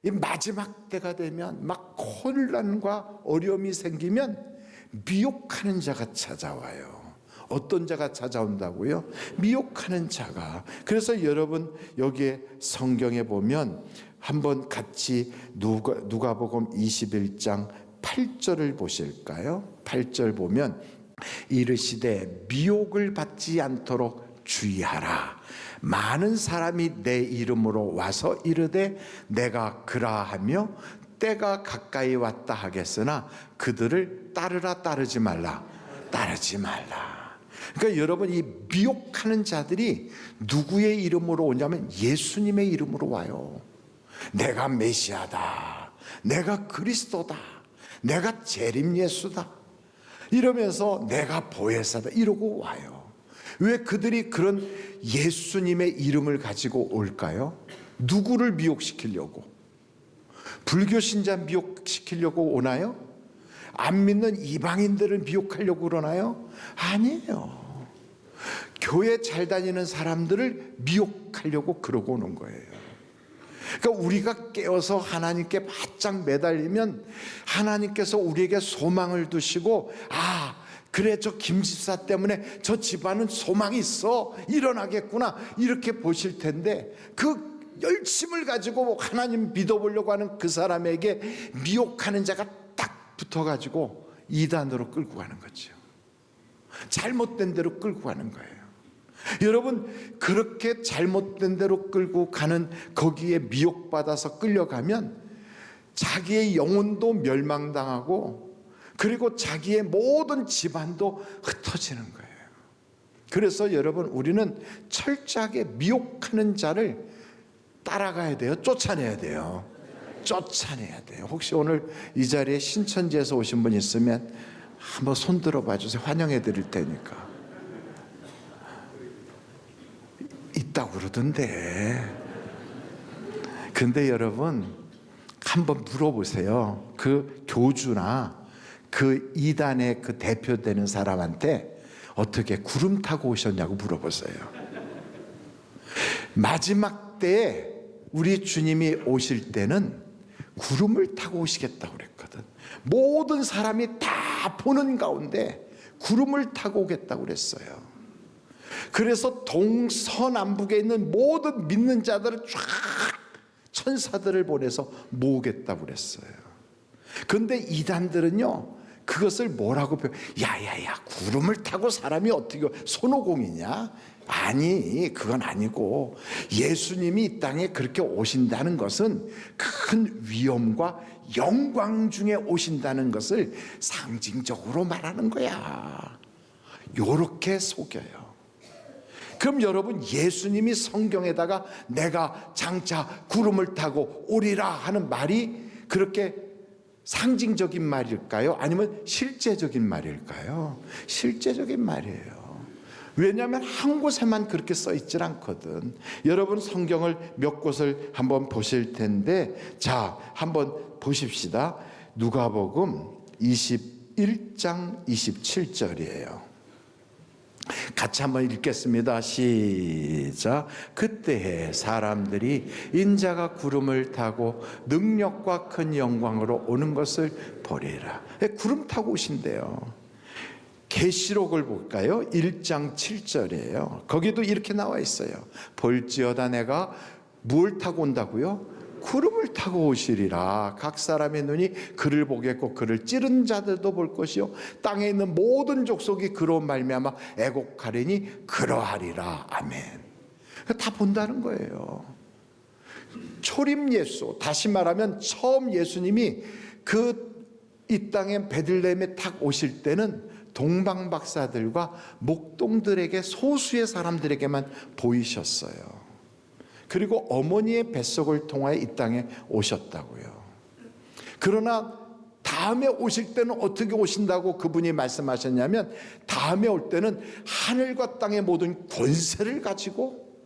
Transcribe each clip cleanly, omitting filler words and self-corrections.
이 마지막 때가 되면 막 혼란과 어려움이 생기면 미혹하는 자가 찾아와요. 어떤 자가 찾아온다고요? 미혹하는 자가. 그래서 여러분 여기에 성경에 보면 한번 같이 누가복음 21장 8절을 보실까요? 8절 보면 이르시되 미혹을 받지 않도록 주의하라. 많은 사람이 내 이름으로 와서 이르되 내가 그라하며 때가 가까이 왔다 하겠으나 그들을 따르라 따르지 말라. 따르지 말라. 그러니까 여러분 이 미혹하는 자들이 누구의 이름으로 오냐면 예수님의 이름으로 와요. 내가 메시아다. 내가 그리스도다. 내가 재림 예수다. 이러면서 내가 보혜사다. 이러고 와요. 왜 그들이 그런 예수님의 이름을 가지고 올까요? 누구를 미혹시키려고? 불교 신자 미혹시키려고 오나요? 안 믿는 이방인들을 미혹하려고 그러나요? 아니에요. 교회 잘 다니는 사람들을 미혹하려고 그러고 오는 거예요. 그러니까 우리가 깨어서 하나님께 바짝 매달리면 하나님께서 우리에게 소망을 두시고, 아 그래 저 김집사 때문에 저 집안은 소망이 있어, 일어나겠구나, 이렇게 보실 텐데 그 열심을 가지고 하나님 믿어보려고 하는 그 사람에게 미혹하는 자가 딱 붙어가지고 이단으로 끌고 가는 거죠. 잘못된 대로 끌고 가는 거예요. 여러분 그렇게 잘못된 대로 끌고 가는 거기에 미혹받아서 끌려가면 자기의 영혼도 멸망당하고 그리고 자기의 모든 집안도 흩어지는 거예요. 그래서 여러분 우리는 철저하게 미혹하는 자를 따라가야 돼요. 쫓아내야 돼요. 쫓아내야 돼요. 혹시 오늘 이 자리에 신천지에서 오신 분 있으면 한번 손 들어봐 주세요. 환영해 드릴 테니까. 있다고 그러던데. 근데 여러분 한번 물어보세요. 그 교주나 그 이단의 그 대표되는 사람한테 어떻게 구름 타고 오셨냐고 물어보세요. 마지막 때에 우리 주님이 오실 때는 구름을 타고 오시겠다고 그랬거든. 모든 사람이 다 보는 가운데 구름을 타고 오겠다고 그랬어요. 그래서 동서남북에 있는 모든 믿는 자들을 쫙 천사들을 보내서 모으겠다고 그랬어요. 그런데 이단들은요 그것을 뭐라고 야야야 구름을 타고 사람이 어떻게 손오공이냐? 아니 그건 아니고 예수님이 이 땅에 그렇게 오신다는 것은 큰 위엄과 영광 중에 오신다는 것을 상징적으로 말하는 거야. 요렇게 속여요. 그럼 여러분 예수님이 성경에다가 내가 장차 구름을 타고 오리라 하는 말이 그렇게 상징적인 말일까요? 아니면 실제적인 말일까요? 실제적인 말이에요. 왜냐하면 한 곳에만 그렇게 써 있질 않거든. 여러분 성경을 몇 곳을 한번 보실 텐데, 자 한번 보십시다. 누가복음 21장 27절이에요. 같이 한번 읽겠습니다. 시작. 그때에 사람들이 인자가 구름을 타고 능력과 큰 영광으로 오는 것을 보리라. 구름 타고 오신대요. 계시록을 볼까요? 1장 7절이에요. 거기도 이렇게 나와 있어요. 볼지어다 내가 뭘 타고 온다고요? 구름을 타고 오시리라. 각 사람의 눈이 그를 보겠고 그를 찌른 자들도 볼 것이요 땅에 있는 모든 족속이 그로 말미암아 애곡하리니 그러하리라. 아멘. 다 본다는 거예요. 초림 예수, 다시 말하면 처음 예수님이 이 땅에 베들레헴에 탁 오실 때는 동방박사들과 목동들에게 소수의 사람들에게만 보이셨어요. 그리고 어머니의 뱃속을 통하여 이 땅에 오셨다고요. 그러나 다음에 오실 때는 어떻게 오신다고 그분이 말씀하셨냐면 다음에 올 때는 하늘과 땅의 모든 권세를 가지고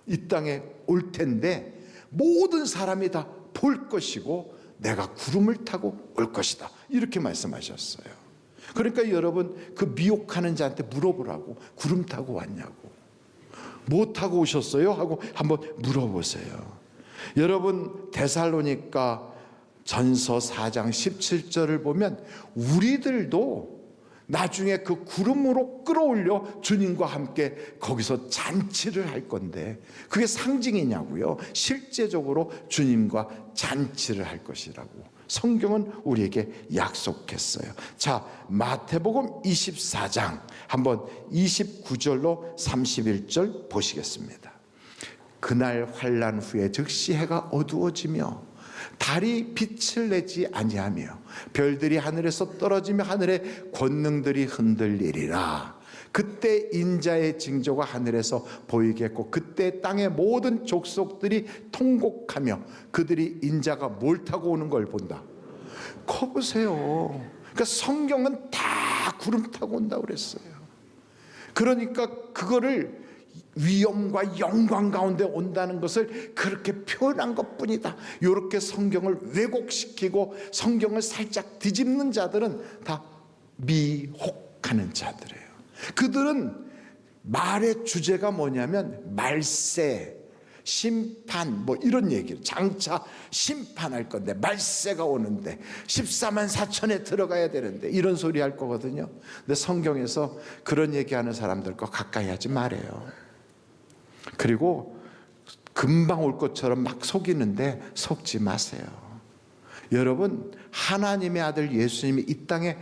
이 땅에 올 텐데 모든 사람이 다 볼 것이고 내가 구름을 타고 올 것이다. 이렇게 말씀하셨어요. 그러니까 여러분 그 미혹하는 자한테 물어보라고. 구름 타고 왔냐고. 뭐 타고 오셨어요? 하고 한번 물어보세요. 여러분 데살로니가 전서 4장 17절을 보면 우리들도 나중에 그 구름으로 끌어올려 주님과 함께 거기서 잔치를 할 건데 그게 상징이냐고요? 실제적으로 주님과 잔치를 할 것이라고 성경은 우리에게 약속했어요. 자, 마태복음 24장 한번 29절로 31절 보시겠습니다. 그날 환난 후에 즉시 해가 어두워지며 달이 빛을 내지 아니하며 별들이 하늘에서 떨어지며 하늘의 권능들이 흔들리리라. 그때 인자의 징조가 하늘에서 보이겠고 그때 땅의 모든 족속들이 통곡하며 그들이 인자가 뭘 타고 오는 걸 본다. 거 보세요. 그러니까 성경은 다 구름 타고 온다고 그랬어요. 그러니까 그거를 위엄과 영광 가운데 온다는 것을 그렇게 표현한 것뿐이다. 이렇게 성경을 왜곡시키고 성경을 살짝 뒤집는 자들은 다 미혹하는 자들이에요. 그들은 말의 주제가 뭐냐면 말세, 심판 뭐 이런 얘기를 장차 심판할 건데 말세가 오는데 14만 4천에 들어가야 되는데 이런 소리 할 거거든요. 근데 성경에서 그런 얘기하는 사람들과 가까이 하지 말아요. 그리고 금방 올 것처럼 막 속이는데 속지 마세요. 여러분 하나님의 아들 예수님이 이 땅에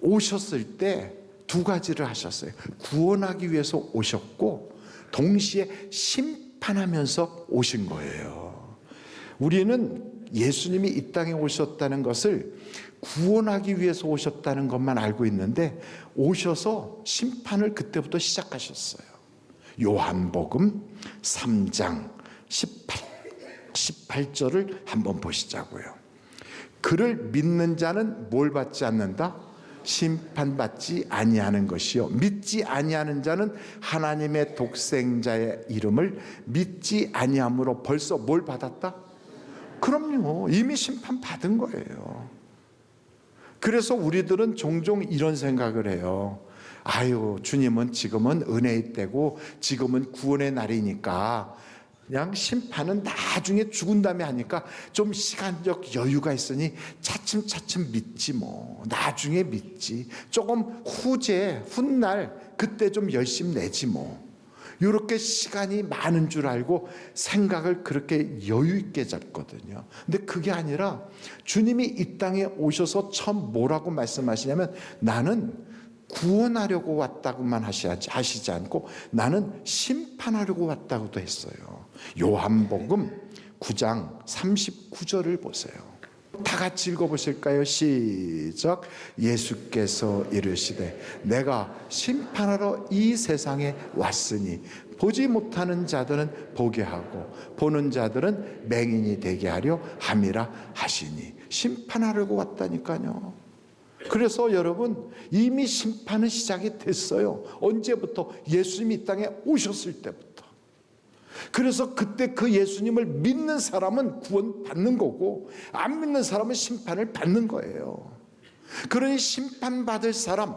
오셨을 때 두 가지를 하셨어요. 구원하기 위해서 오셨고 동시에 심판하면서 오신 거예요. 우리는 예수님이 이 땅에 오셨다는 것을 구원하기 위해서 오셨다는 것만 알고 있는데 오셔서 심판을 그때부터 시작하셨어요. 요한복음 3장 18절을 한번 보시자고요. 그를 믿는 자는 뭘 받지 않는다? 심판받지 아니하는 것이요 믿지 아니하는 자는 하나님의 독생자의 이름을 믿지 아니함으로 벌써 뭘 받았다? 그럼요. 이미 심판받은 거예요. 그래서 우리들은 종종 이런 생각을 해요. 아유, 주님은 지금은 은혜의 때고 지금은 구원의 날이니까 그냥 심판은 나중에 죽은 다음에 하니까 좀 시간적 여유가 있으니 차츰차츰 믿지 뭐. 나중에 믿지. 조금 후제, 훗날 그때 좀 열심 내지 뭐. 이렇게 시간이 많은 줄 알고 생각을 그렇게 여유 있게 잡거든요. 근데 그게 아니라 주님이 이 땅에 오셔서 처음 뭐라고 말씀하시냐면 나는 구원하려고 왔다고만 하시지 않고 나는 심판하려고 왔다고도 했어요. 요한복음 9장 39절을 보세요. 다 같이 읽어보실까요? 시작. 예수께서 이르시되 내가 심판하러 이 세상에 왔으니 보지 못하는 자들은 보게 하고 보는 자들은 맹인이 되게 하려 함이라 하시니 심판하려고 왔다니까요. 그래서 여러분 이미 심판은 시작이 됐어요. 언제부터? 예수님이 이 땅에 오셨을 때부터. 그래서 그때 그 예수님을 믿는 사람은 구원받는 거고 안 믿는 사람은 심판을 받는 거예요. 그러니 심판받을 사람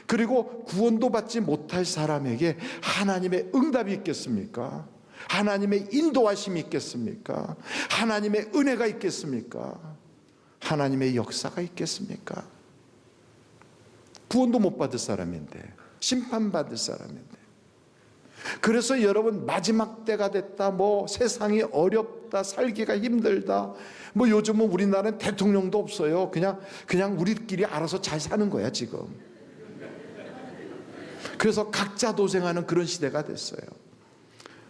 그리고 구원도 받지 못할 사람에게 하나님의 응답이 있겠습니까? 하나님의 인도하심이 있겠습니까? 하나님의 은혜가 있겠습니까? 하나님의 역사가 있겠습니까? 구원도 못 받을 사람인데 심판받을 사람인데 그래서 여러분 마지막 때가 됐다 뭐 세상이 어렵다 살기가 힘들다 뭐 요즘은 우리나라는 대통령도 없어요. 그냥 우리끼리 알아서 잘 사는 거야 지금. 그래서 각자 도생하는 그런 시대가 됐어요.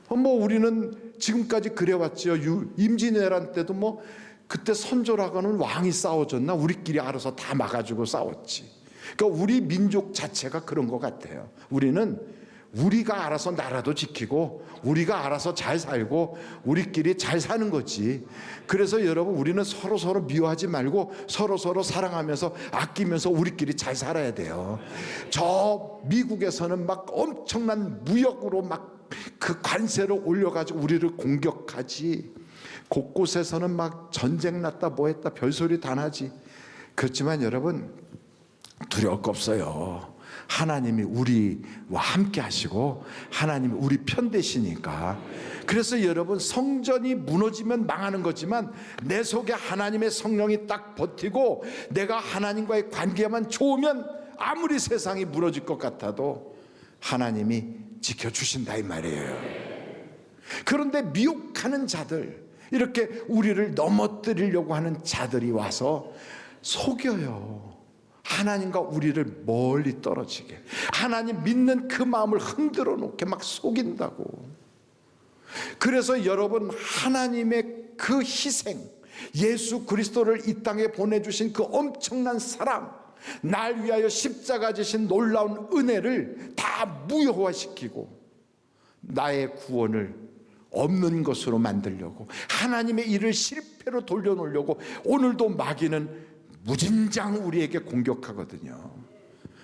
뭐 우리는 지금까지 그래왔죠. 임진왜란 때도 뭐 그때 선조라고는 왕이 싸워줬나? 우리끼리 알아서 다 막아주고 싸웠지. 그러니까 우리 민족 자체가 그런 것 같아요. 우리는 우리가 알아서 나라도 지키고 우리가 알아서 잘 살고 우리끼리 잘 사는 거지. 그래서 여러분 우리는 서로 미워하지 말고 서로 사랑하면서 아끼면서 우리끼리 잘 살아야 돼요. 저 미국에서는 막 엄청난 무역으로 막 그 관세를 올려가지고 우리를 공격하지. 곳곳에서는 막 전쟁 났다 뭐 했다 별소리 다 나지. 그렇지만 여러분 두려울 거 없어요. 하나님이 우리와 함께 하시고 하나님이 우리 편 되시니까. 그래서 여러분, 성전이 무너지면 망하는 거지만 내 속에 하나님의 성령이 딱 버티고 내가 하나님과의 관계만 좋으면 아무리 세상이 무너질 것 같아도 하나님이 지켜주신다 이 말이에요. 그런데 미혹하는 자들, 이렇게 우리를 넘어뜨리려고 하는 자들이 와서 속여요. 하나님과 우리를 멀리 떨어지게, 하나님 믿는 그 마음을 흔들어 놓게 막 속인다고. 그래서 여러분, 하나님의 그 희생, 예수 그리스도를 이 땅에 보내주신 그 엄청난 사랑, 날 위하여 십자가 지신 놀라운 은혜를 다 무효화시키고 나의 구원을 없는 것으로 만들려고, 하나님의 일을 실패로 돌려놓으려고 오늘도 마귀는 무진장 우리에게 공격하거든요.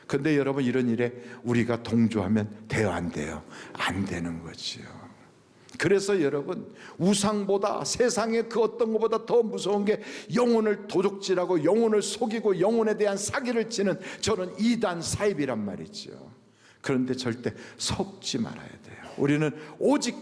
그런데 여러분, 이런 일에 우리가 동조하면 돼요, 안 돼요? 안 되는 거지요. 그래서 여러분, 우상보다, 세상의 그 어떤 것보다 더 무서운 게 영혼을 도둑질하고 영혼을 속이고 영혼에 대한 사기를 치는 저는 이단 사입이란 말이죠. 그런데 절대 속지 말아야 돼요. 우리는 오직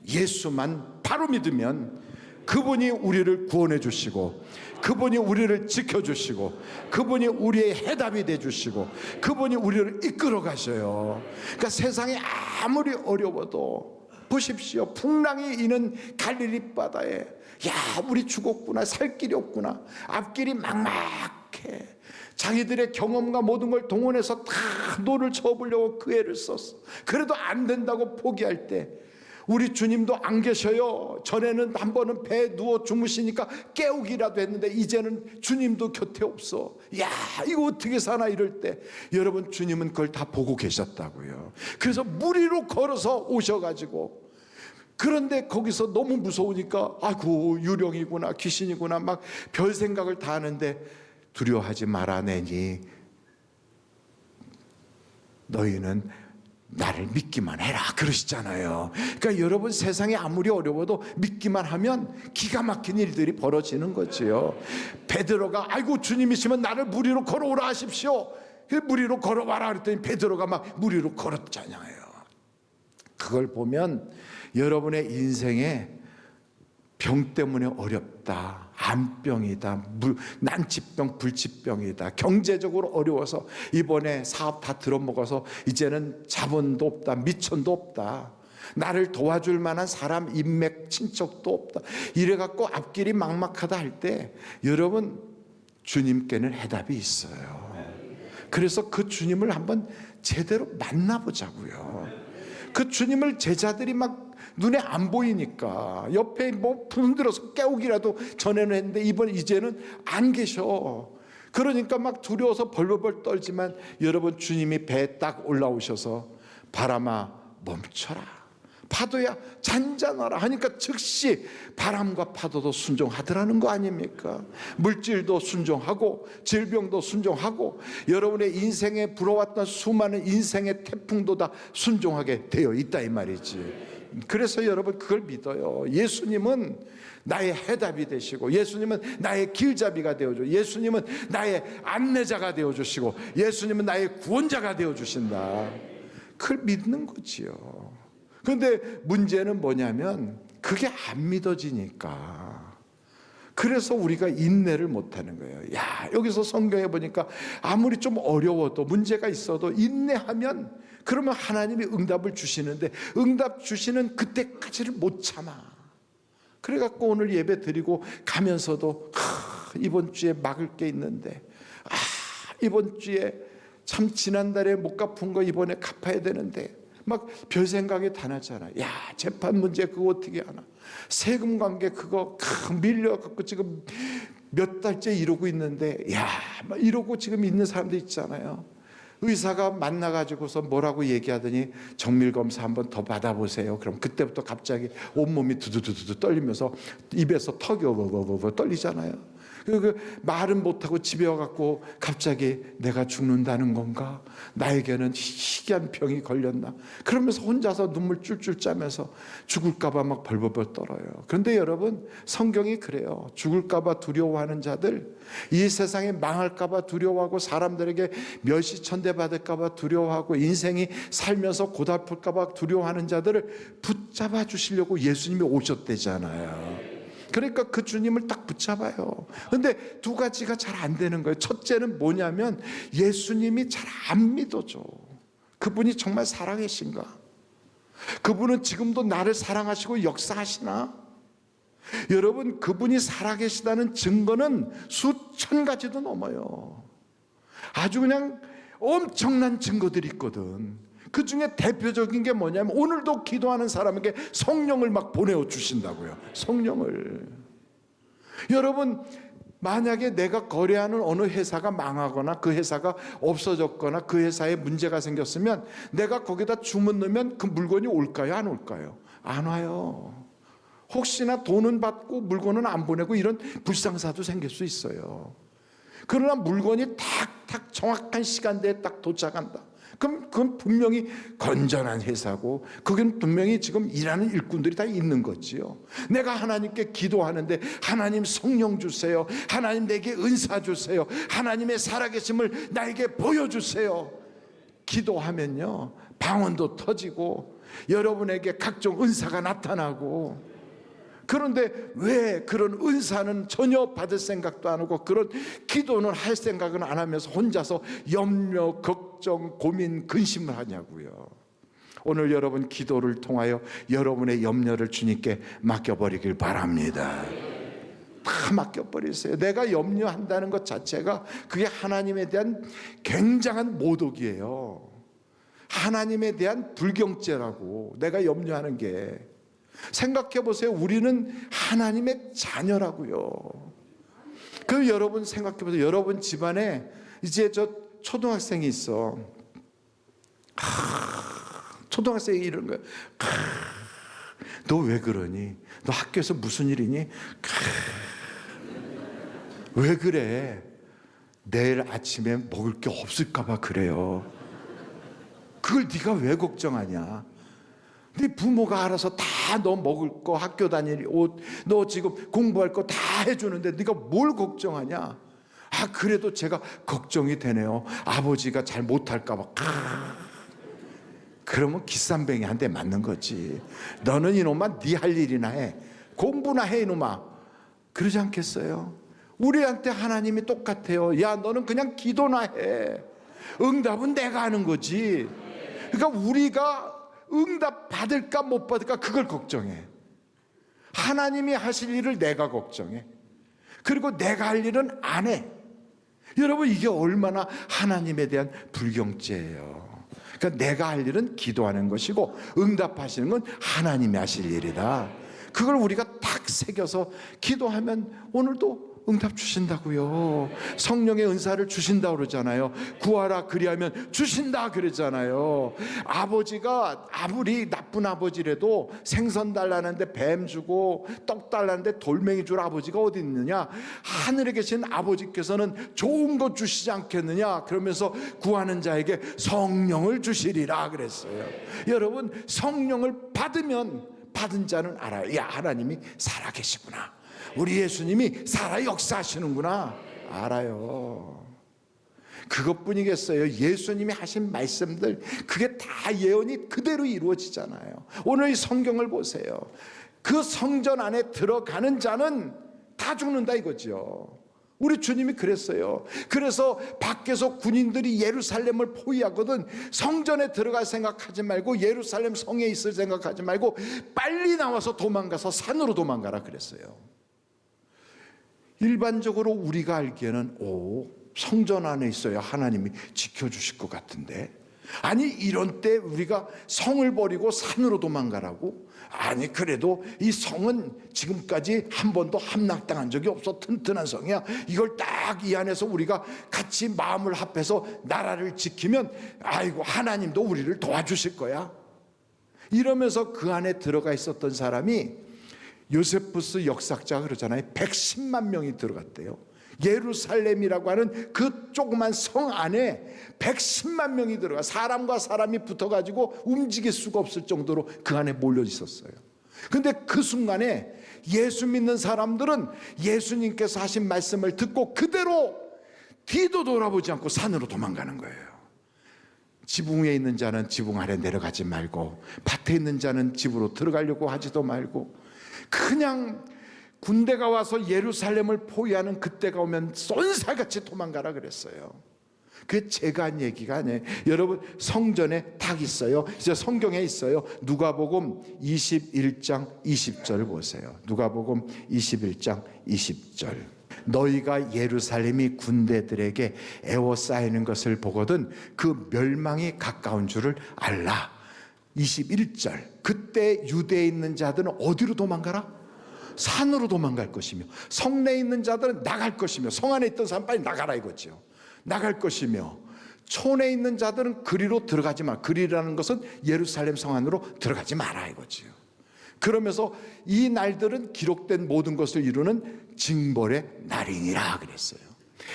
예수만 바로 믿으면 그분이 우리를 구원해 주시고, 그분이 우리를 지켜주시고, 그분이 우리의 해답이 되주시고, 그분이 우리를 이끌어 가셔요. 그러니까 세상이 아무리 어려워도 보십시오. 풍랑이 이는 갈릴리 바다에, 야, 우리 죽었구나, 살 길이 없구나, 앞길이 막막해. 자기들의 경험과 모든 걸 동원해서 다 노를 저어보려고 그 애를 썼어. 그래도 안 된다고 포기할 때 우리 주님도 안 계셔요. 전에는 한 번은 배에 누워 주무시니까 깨우기라도 했는데 이제는 주님도 곁에 없어. 야, 이거 어떻게 사나 이럴 때 여러분, 주님은 그걸 다 보고 계셨다고요. 그래서 물 위로 걸어서 오셔가지고, 그런데 거기서 너무 무서우니까 아이고, 유령이구나, 귀신이구나, 막 별 생각을 다 하는데, 두려워하지 말아내니 너희는 나를 믿기만 해라 그러시잖아요. 그러니까 여러분, 세상이 아무리 어려워도 믿기만 하면 기가 막힌 일들이 벌어지는 거지요. 베드로가 아이고, 주님이시면 나를 물 위로 걸어오라 하십시오. 물 위로 걸어와라 그랬더니 베드로가 막 물 위로 걸었잖아요. 그걸 보면 여러분의 인생에 병 때문에 어렵다, 암병이다, 난치병, 불치병이다, 경제적으로 어려워서 이번에 사업 다 들어먹어서 이제는 자본도 없다, 미천도 없다, 나를 도와줄 만한 사람, 인맥, 친척도 없다, 이래갖고 앞길이 막막하다 할 때 여러분, 주님께는 해답이 있어요. 그래서 그 주님을 한번 제대로 만나보자고요. 그 주님을 제자들이 막 눈에 안 보이니까 옆에 뭐 흔들어서 깨우기라도 전에는 했는데 이제는 안 계셔. 그러니까 막 두려워서 벌벌벌 떨지만 여러분, 주님이 배에 딱 올라오셔서 바람아 멈춰라, 파도야 잔잔하라 하니까 즉시 바람과 파도도 순종하더라는 거 아닙니까? 물질도 순종하고 질병도 순종하고 여러분의 인생에 불어왔던 수많은 인생의 태풍도 다 순종하게 되어 있다 이 말이지. 그래서 여러분, 그걸 믿어요. 예수님은 나의 해답이 되시고, 예수님은 나의 길잡이가 되어줘, 예수님은 나의 안내자가 되어주시고, 예수님은 나의 구원자가 되어주신다. 그걸 믿는 거지요. 그런데 문제는 뭐냐면 그게 안 믿어지니까. 그래서 우리가 인내를 못하는 거예요. 야, 여기서 성경에 보니까 아무리 좀 어려워도 문제가 있어도 인내하면 그러면 하나님이 응답을 주시는데 응답 주시는 그때까지를 못 참아. 그래갖고 오늘 예배 드리고 가면서도 이번 주에 막을 게 있는데, 이번 주에 참 지난달에 못 갚은 거 이번에 갚아야 되는데 막 별 생각이 다 나잖아. 야, 재판 문제 그거 어떻게 하나, 세금 관계 그거 밀려갖고 지금 몇 달째 이러고 있는데, 야, 막 이러고 지금 있는 사람들 있잖아요. 의사가 만나가지고서 뭐라고 얘기하더니 정밀검사 한번 더 받아보세요. 그럼 그때부터 갑자기 온몸이 두두두두 떨리면서 입에서 턱이 어버버버 떨리잖아요. 말은 못하고 집에 와갖고 갑자기 내가 죽는다는 건가? 나에게는 희귀한 병이 걸렸나? 그러면서 혼자서 눈물 쫄쫄 짜면서 죽을까봐 막 벌벌벌 떨어요. 그런데 여러분, 성경이 그래요. 죽을까봐 두려워하는 자들, 이 세상에 망할까봐 두려워하고 사람들에게 멸시천대받을까봐 두려워하고 인생이 살면서 고달플까봐 두려워하는 자들을 붙잡아 주시려고 예수님이 오셨대잖아요. 그러니까 그 주님을 딱 붙잡아요. 근데 두 가지가 잘 안 되는 거예요. 첫째는 뭐냐면 예수님이 잘 안 믿어져. 그분이 정말 살아계신가? 그분은 지금도 나를 사랑하시고 역사하시나? 여러분, 그분이 살아계시다는 증거는 수천 가지도 넘어요. 아주 그냥 엄청난 증거들이 있거든. 그 중에 대표적인 게 뭐냐면 오늘도 기도하는 사람에게 성령을 막 보내주신다고요. 성령을. 여러분, 만약에 내가 거래하는 어느 회사가 망하거나 그 회사가 없어졌거나 그 회사에 문제가 생겼으면 내가 거기다 주문 넣으면 그 물건이 올까요? 안 올까요? 안 와요. 혹시나 돈은 받고 물건은 안 보내고 이런 불상사도 생길 수 있어요. 그러나 물건이 탁탁 정확한 시간대에 딱 도착한다. 그럼 그건 분명히 건전한 회사고 그건 분명히 지금 일하는 일꾼들이 다 있는 거지요. 내가 하나님께 기도하는데 하나님 성령 주세요. 하나님 내게 은사 주세요. 하나님의 살아계심을 나에게 보여주세요. 기도하면요, 방언도 터지고 여러분에게 각종 은사가 나타나고. 그런데 왜 그런 은사는 전혀 받을 생각도 안 하고 그런 기도는 할 생각은 안 하면서 혼자서 염려, 걱정, 고민, 근심을 하냐고요. 오늘 여러분 기도를 통하여 여러분의 염려를 주님께 맡겨버리길 바랍니다. 다 맡겨버리세요. 내가 염려한다는 것 자체가 그게 하나님에 대한 굉장한 모독이에요. 하나님에 대한 불경죄라고. 내가 염려하는 게, 생각해 보세요. 우리는 하나님의 자녀라고요. 그럼 여러분 생각해 보세요. 여러분 집안에 이제 저 초등학생이 있어. 초등학생이 이러는 거야. 너 왜 그러니? 너 학교에서 무슨 일이니? 왜 그래? 내일 아침에 먹을 게 없을까 봐 그래요. 그걸 네가 왜 걱정하냐? 네 부모가 알아서 다 너 먹을 거, 학교 다닐 옷, 너 지금 공부할 거 다 해주는데 네가 뭘 걱정하냐? 아, 그래도 제가 걱정이 되네요. 아버지가 잘 못할까 봐. 그러면 기쌈뱅이 한 대 맞는 거지. 너는 이놈아 네 할 일이나 해. 공부나 해 이놈아. 그러지 않겠어요? 우리한테 하나님이 똑같아요. 야, 너는 그냥 기도나 해. 응답은 내가 하는 거지. 그러니까 우리가 응답 받을까 못 받을까 그걸 걱정해. 하나님이 하실 일을 내가 걱정해. 그리고 내가 할 일은 안 해. 여러분, 이게 얼마나 하나님에 대한 불경죄예요. 그러니까 내가 할 일은 기도하는 것이고 응답하시는 건 하나님이 하실 일이다. 그걸 우리가 딱 새겨서 기도하면 오늘도 응답 주신다고요. 성령의 은사를 주신다 그러잖아요. 구하라 그리하면 주신다 그러잖아요. 아버지가 아무리 나쁜 아버지라도 생선 달라는데 뱀 주고 떡 달라는데 돌멩이 줄 아버지가 어디 있느냐? 하늘에 계신 아버지께서는 좋은 것 주시지 않겠느냐? 그러면서 구하는 자에게 성령을 주시리라 그랬어요. 여러분, 성령을 받으면 받은 자는 알아요. 야, 하나님이 살아계시구나. 우리 예수님이 살아 역사하시는구나. 알아요. 그것뿐이겠어요. 예수님이 하신 말씀들, 그게 다 예언이 그대로 이루어지잖아요. 오늘 이 성경을 보세요. 그 성전 안에 들어가는 자는 다 죽는다 이거죠. 우리 주님이 그랬어요. 그래서 밖에서 군인들이 예루살렘을 포위하거든 성전에 들어갈 생각하지 말고 예루살렘 성에 있을 생각하지 말고 빨리 나와서 도망가서 산으로 도망가라 그랬어요. 일반적으로 우리가 알기에는 성전 안에 있어야 하나님이 지켜주실 것 같은데, 아니 이런 때 우리가 성을 버리고 산으로 도망가라고? 아니 그래도 이 성은 지금까지 한 번도 함락당한 적이 없어. 튼튼한 성이야. 이걸 딱 이 안에서 우리가 같이 마음을 합해서 나라를 지키면 아이고 하나님도 우리를 도와주실 거야. 이러면서 그 안에 들어가 있었던 사람이 요세푸스 역사학자가 그러잖아요. 110만 명이 들어갔대요. 예루살렘이라고 하는 그 조그만 성 안에 110만 명이 들어가 사람과 사람이 붙어가지고 움직일 수가 없을 정도로 그 안에 몰려 있었어요. 근데 그 순간에 예수 믿는 사람들은 예수님께서 하신 말씀을 듣고 그대로 뒤도 돌아보지 않고 산으로 도망가는 거예요. 지붕 위에 있는 자는 지붕 아래 내려가지 말고 밭에 있는 자는 집으로 들어가려고 하지도 말고 그냥 군대가 와서 예루살렘을 포위하는 그때가 오면 쏜살같이 도망가라 그랬어요. 그게 제가 한 얘기가 아니에요. 여러분 성전에 딱 있어요. 이제 성경에 있어요. 누가복음 21장 20절 보세요. 누가복음 21장 20절. 너희가 예루살렘이 군대들에게 에워싸이는 것을 보거든 그 멸망이 가까운 줄을 알라. 21절. 그때 유대에 있는 자들은 어디로 도망가라? 산으로 도망갈 것이며 성내에 있는 자들은 나갈 것이며 성 안에 있던 사람 빨리 나가라 이거죠. 나갈 것이며 촌에 있는 자들은 그리로 들어가지 마. 그리라는 것은 예루살렘 성 안으로 들어가지 마라 이거죠. 그러면서 이 날들은 기록된 모든 것을 이루는 징벌의 날이니라 그랬어요.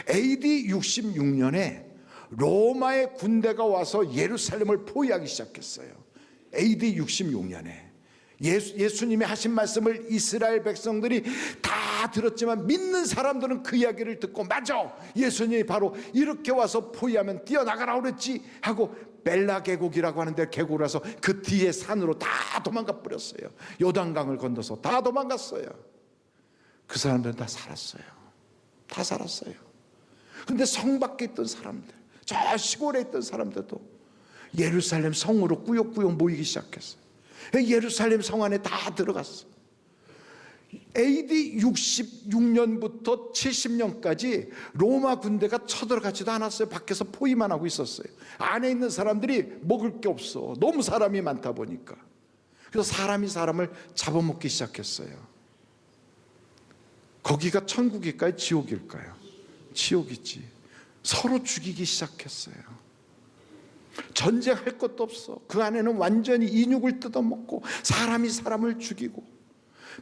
AD 66년에 로마의 군대가 와서 예루살렘을 포위하기 시작했어요. AD 66년에 예수님이 하신 말씀을 이스라엘 백성들이 다 들었지만 믿는 사람들은 그 이야기를 듣고 맞아, 예수님이 바로 이렇게 와서 포위하면 뛰어나가라 그랬지 하고 벨라 계곡이라고 하는데 계곡을 와서 그 뒤에 산으로 다 도망가 버렸어요. 요단강을 건너서 다 도망갔어요. 그 사람들은 다 살았어요. 다 살았어요. 근데 성 밖에 있던 사람들, 저 시골에 있던 사람들도 예루살렘 성으로 꾸역꾸역 모이기 시작했어요. 예루살렘 성 안에 다 들어갔어. AD 66년부터 70년까지 로마 군대가 쳐들어가지도 않았어요. 밖에서 포위만 하고 있었어요. 안에 있는 사람들이 먹을 게 없어. 너무 사람이 많다 보니까. 그래서 사람이 사람을 잡아먹기 시작했어요. 거기가 천국일까요? 지옥일까요? 지옥이지. 서로 죽이기 시작했어요. 전쟁할 것도 없어. 그 안에는 완전히 인육을 뜯어먹고 사람이 사람을 죽이고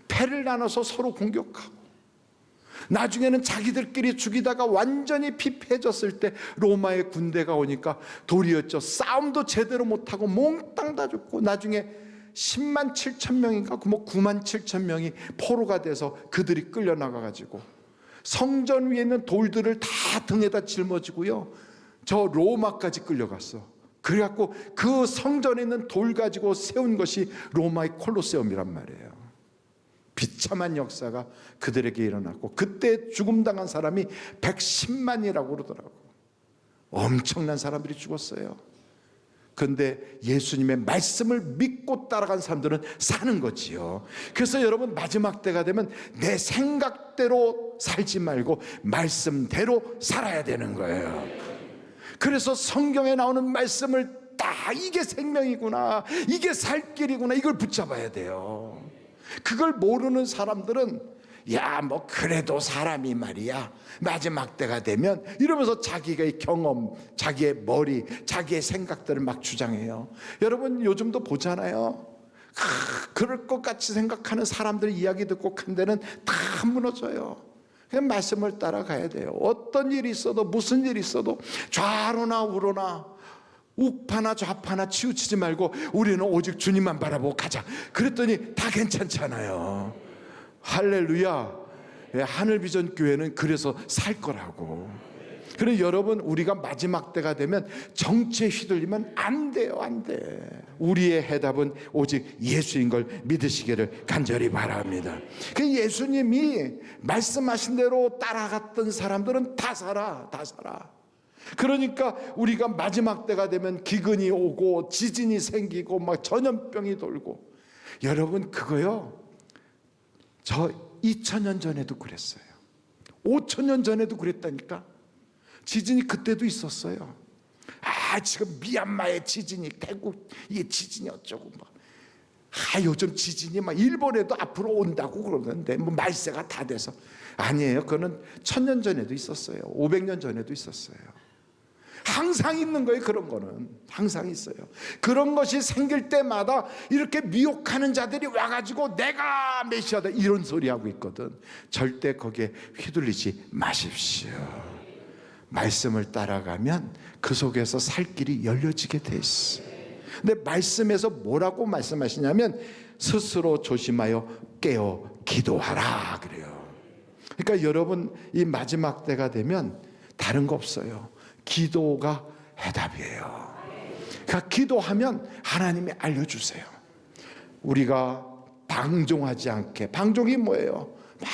패를 나눠서 서로 공격하고 나중에는 자기들끼리 죽이다가 완전히 피폐해졌을 때 로마의 군대가 오니까 도리었죠. 싸움도 제대로 못하고 몽땅 다 죽고 나중에 10만 7천 명인가 9만 7천 명이 포로가 돼서 그들이 끌려나가가지고 성전 위에 있는 돌들을 다 등에다 짊어지고요 저 로마까지 끌려갔어. 그래갖고 그 성전에 있는 돌 가지고 세운 것이 로마의 콜로세움이란 말이에요. 비참한 역사가 그들에게 일어났고 그때 죽음당한 사람이 110만이라고 그러더라고. 엄청난 사람들이 죽었어요. 그런데 예수님의 말씀을 믿고 따라간 사람들은 사는 거지요. 그래서 여러분 마지막 때가 되면 내 생각대로 살지 말고 말씀대로 살아야 되는 거예요. 그래서 성경에 나오는 말씀을 이게 생명이구나, 이게 살 길이구나, 이걸 붙잡아야 돼요. 그걸 모르는 사람들은 뭐 그래도 사람이 말이야 마지막 때가 되면 이러면서 자기의 경험, 자기의 머리, 자기의 생각들을 막 주장해요. 여러분 요즘도 보잖아요. 그럴 것 같이 생각하는 사람들 이야기 듣고 간 데는 다 무너져요. 그냥 말씀을 따라가야 돼요. 어떤 일이 있어도 무슨 일이 있어도 좌로나 우로나 우파나 좌파나 치우치지 말고 우리는 오직 주님만 바라보고 가자. 그랬더니 다 괜찮잖아요. 할렐루야. 하늘비전 교회는 그래서 살 거라고. 그래서 여러분 우리가 마지막 때가 되면 정치에 휘둘리면 안 돼요. 안 돼. 우리의 해답은 오직 예수인 걸 믿으시기를 간절히 바랍니다. 그 예수님이 말씀하신 대로 따라갔던 사람들은 다 살아. 다 살아. 그러니까 우리가 마지막 때가 되면 기근이 오고 지진이 생기고 막 전염병이 돌고 여러분 그거요 저 2000년 전에도 그랬어요. 5000년 전에도 그랬다니까. 지진이 그때도 있었어요. 지금 미얀마의 지진이 태국 이 지진이 어쩌고 요즘 지진이 막 일본에도 앞으로 온다고 그러는데 말세가 다 돼서 아니에요. 그거는 1000년 전에도 있었어요. 500년 전에도 있었어요. 항상 있는 거예요. 그런 거는 항상 있어요. 그런 것이 생길 때마다 이렇게 미혹하는 자들이 와가지고 내가 메시아다 이런 소리 하고 있거든. 절대 거기에 휘둘리지 마십시오. 말씀을 따라가면 그 속에서 살 길이 열려지게 돼 있어요. 근데 말씀에서 뭐라고 말씀하시냐면 스스로 조심하여 깨어 기도하라 그래요. 그러니까 여러분 이 마지막 때가 되면 다른 거 없어요. 기도가 해답이에요. 그러니까 기도하면 하나님이 알려주세요. 우리가 방종하지 않게. 방종이 뭐예요? 막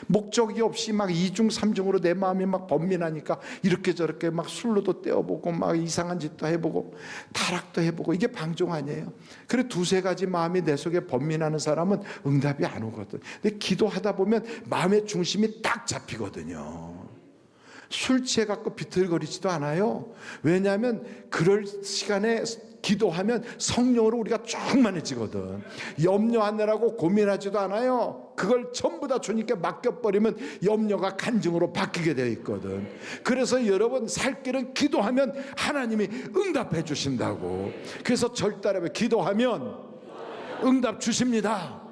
목적이 없이 막 이중 삼중으로 내 마음이 막 번민하니까 이렇게 저렇게 막 술로도 떼어보고 막 이상한 짓도 해보고 타락도 해보고 이게 방종 아니에요? 그래 두세 가지 마음이 내 속에 번민하는 사람은 응답이 안 오거든. 근데 기도하다 보면 마음의 중심이 딱 잡히거든요. 술 취해 갖고 비틀거리지도 않아요. 왜냐하면 그럴 시간에 기도하면 성령으로 우리가 충만해지거든. 염려하느라고 고민하지도 않아요. 그걸 전부 다 주님께 맡겨버리면 염려가 간증으로 바뀌게 되어 있거든. 그래서 여러분 살 길은 기도하면 하나님이 응답해 주신다고. 그래서 절대로 기도하면 응답 주십니다.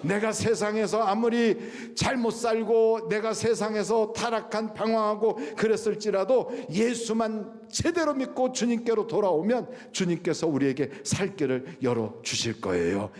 내가 세상에서 아무리 잘못 살고 내가 세상에서 타락한 방황하고 그랬을지라도 예수만 제대로 믿고 주님께로 돌아오면 주님께서 우리에게 살 길을 열어주실 거예요.